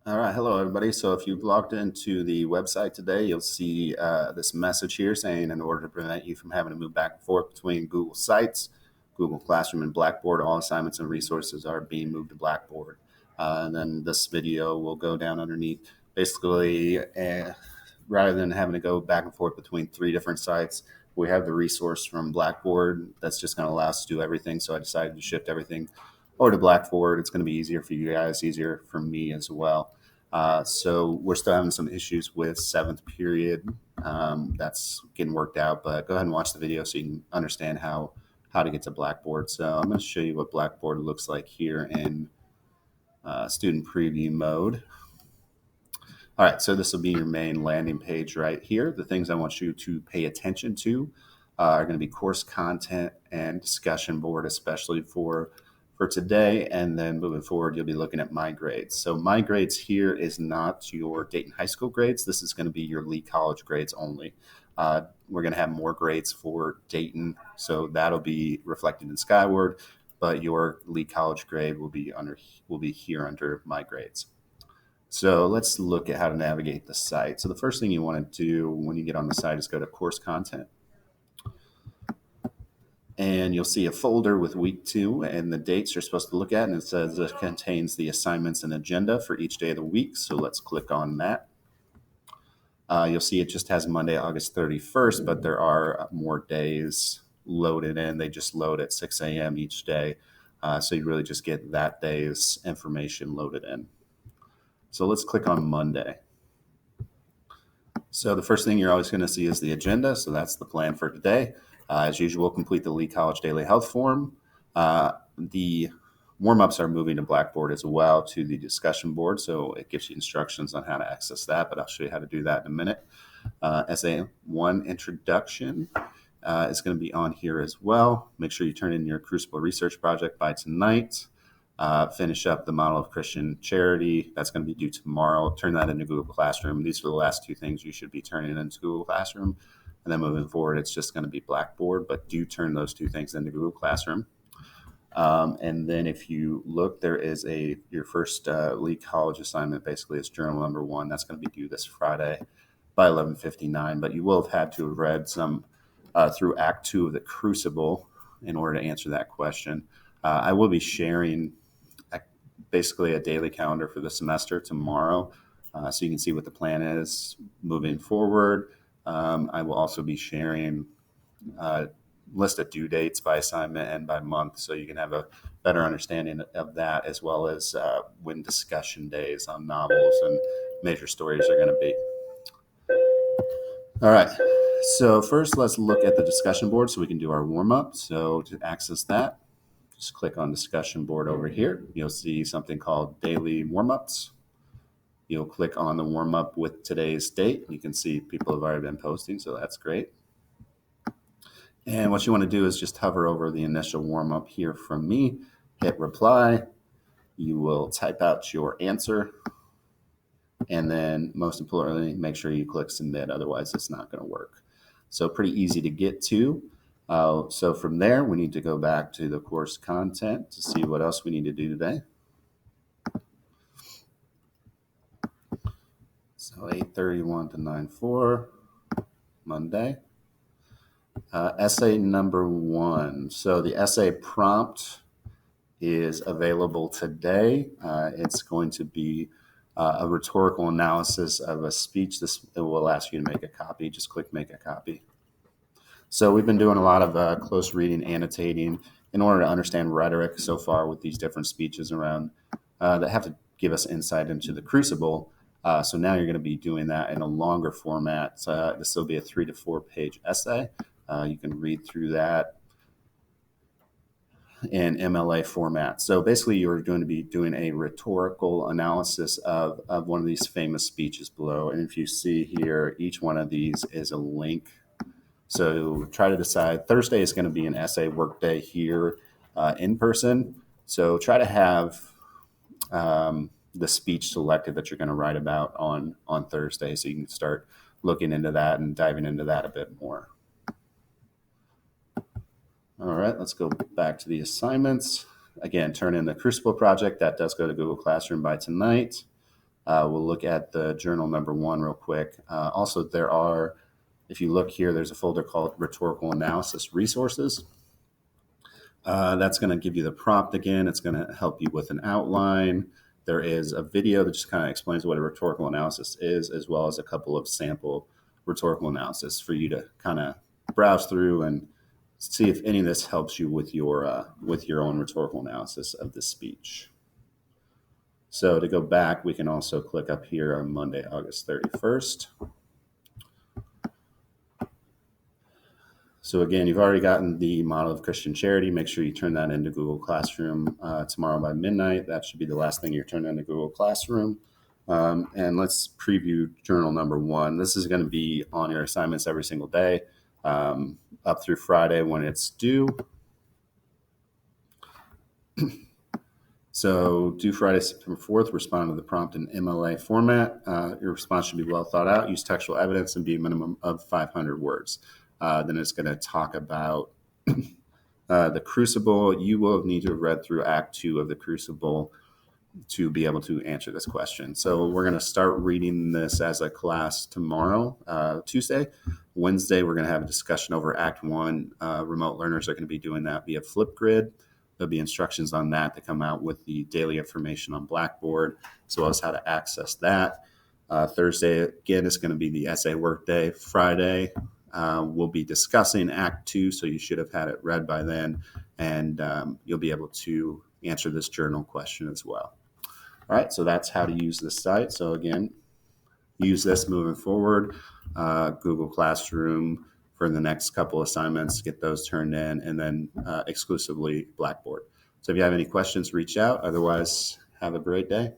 All right, hello everybody. So if you've logged into the website today, you'll see this message here saying in order to prevent you from having to move back and forth between Google Sites, Google Classroom, and Blackboard, all assignments and resources are being moved to Blackboard. And then this video will go down underneath. Basically, rather than having to go back and forth between three different sites, we have the resource from Blackboard that's just going to allow us to do everything. So I decided to shift everything over to Blackboard. It's going to be easier for you guys, easier for me as well. So we're still having some issues with seventh period. That's getting worked out, but go ahead and watch the video so you can understand how to get to Blackboard. So I'm going to show you what Blackboard looks like here in student preview mode. All right, so this will be your main landing page right here. The things I want you to pay attention to are going to be course content and discussion board, especially for today. And then moving forward, you'll be looking at my grades. So my grades here is not your Dayton High School grades. This is going to be your Lee College grades only. We're going to have more grades for Dayton, so that'll be reflected in Skyward, but your Lee College grade will be here under my grades. So let's look at how to navigate the site. So the first thing you want to do when you get on the site is go to course content. And you'll see a folder with week 2 and the dates you're supposed to look at. And it says it contains the assignments and agenda for each day of the week. So let's click on that. You'll see it just has Monday, August 31st, but there are more days loaded in. They just load at 6 a.m. each day. So you really just get that day's information loaded in. So let's click on Monday. So the first thing you're always going to see is the agenda. So that's the plan for today. As usual, complete the Lee College Daily Health Form. The warm-ups are moving to Blackboard as well to the discussion board. So it gives you instructions on how to access that, but I'll show you how to do that in a minute. Essay 1 introduction is going to be on here as well. Make sure you turn in your Crucible research project by tonight. Finish up the model of Christian charity. That's going to be due tomorrow. Turn that into Google Classroom. These are the last two things you should be turning into Google Classroom. And then moving forward, it's just going to be Blackboard, but do turn those two things into Google Classroom. And then if you look, there is your first Lee College assignment basically is journal number 1. That's going to be due this Friday by 11:59. But you will have had to have read some through Act 2 of the Crucible in order to answer that question. I will be sharing basically a daily calendar for the semester tomorrow, so you can see what the plan is moving forward. I will also be sharing list of due dates by assignment and by month, so you can have a better understanding of that, as well as when discussion days on novels and major stories are going to be. All right, so first let's look at the discussion board so we can do our warm-up. So to access that, just click on discussion board over here. You'll see something called daily warm-ups. You'll click on the warm-up with today's date. You can see people have already been posting, so that's great. And what you want to do is just hover over the initial warm-up here from me, hit reply. You will type out your answer. And then most importantly, make sure you click submit, otherwise it's not going to work. So pretty easy to get to. So from there, we need to go back to the course content to see what else we need to do today. So 8:31 to 9:04, Monday. Essay number 1. So the essay prompt is available today. It's going to be a rhetorical analysis of a speech. It will ask you to make a copy. Just click make a copy. So we've been doing a lot of close reading, annotating in order to understand rhetoric so far with these different speeches around that have to give us insight into the Crucible. So now you're going to be doing that in a longer format. This will be a 3 to 4 page essay. You can read through that in MLA format. So basically, you're going to be doing a rhetorical analysis of one of these famous speeches below. And if you see here, each one of these is a link. So try to decide. Thursday is going to be an essay workday here in person. So try to have the speech selected that you're going to write about on Thursday, so you can start looking into that and diving into that a bit more. All right, let's go back to the assignments. Again, turn in the Crucible project. That does go to Google Classroom by tonight. We'll look at the journal number 1 real quick. Also, if you look here, there's a folder called Rhetorical Analysis Resources. That's going to give you the prompt again. It's going to help you with an outline. There is a video that just kind of explains what a rhetorical analysis is, as well as a couple of sample rhetorical analysis for you to kind of browse through and see if any of this helps you with your own rhetorical analysis of the speech. So to go back, we can also click up here on Monday, August 31st. So again, you've already gotten the model of Christian charity. Make sure you turn that into Google Classroom tomorrow by midnight. That should be the last thing you're turning into Google Classroom. And let's preview journal number 1. This is going to be on your assignments every single day up through Friday when it's due. So due Friday, September 4th, respond to the prompt in MLA format. Your response should be well thought out. Use textual evidence and be a minimum of 500 words. Then it's going to talk about the Crucible. You will need to have read through Act 2 of the Crucible to be able to answer this question. So we're going to start reading this as a class tomorrow, Tuesday. Wednesday, we're going to have a discussion over Act 1. Remote learners are going to be doing that via Flipgrid. There'll be instructions on that to come out with the daily information on Blackboard, as well as how to access that. Thursday, again, is going to be the essay workday. Friday, we'll be discussing Act 2, so you should have had it read by then, and you'll be able to answer this journal question as well. All right, so that's how to use this site. So again, use this moving forward, Google Classroom for the next couple assignments, get those turned in, and then exclusively Blackboard. So if you have any questions, reach out. Otherwise, have a great day.